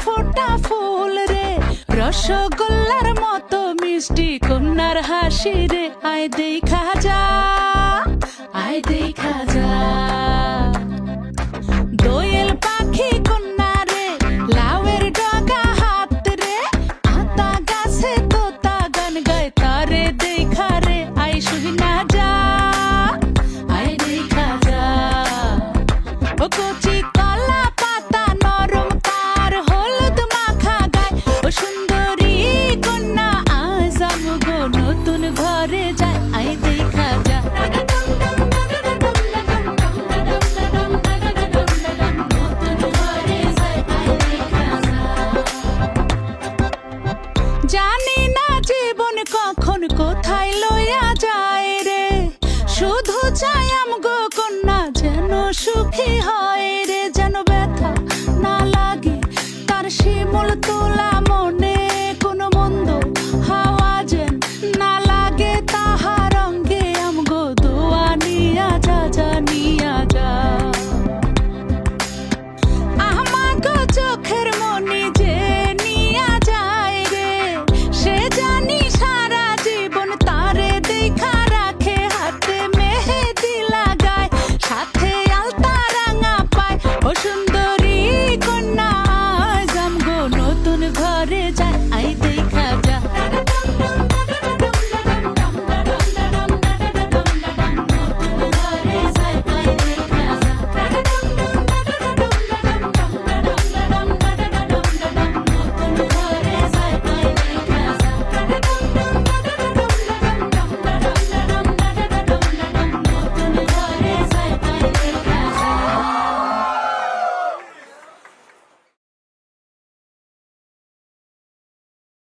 ফোটা ফুল রে, রসগোল্লার মতো মিষ্টি কন্যার হাসি রে। আয় দেখা যা, আয় দেখা যা, দোয়েল পাখি কন্যা রে, লাউয়ের ডগা হাত রে, আতা গাছে তোতা গান গায় তারে দেখা রে। আয় শুনা যা, আয় দেখা যা, ও কচি কলা পাতা নরম তার হলুদ মাখা গায়, ও সুন্দরী কন্যা আজ আমগো নতুন ঘরে যায়। আয় দেখা যা, জানি না জীবন কখন কোথায় লইয়া যায় রে, শুধু চাই আমগো কন্যা যেন সুখী হয় রে, যেন ব্যথা না লাগে তার শিমুল তোলা মনে।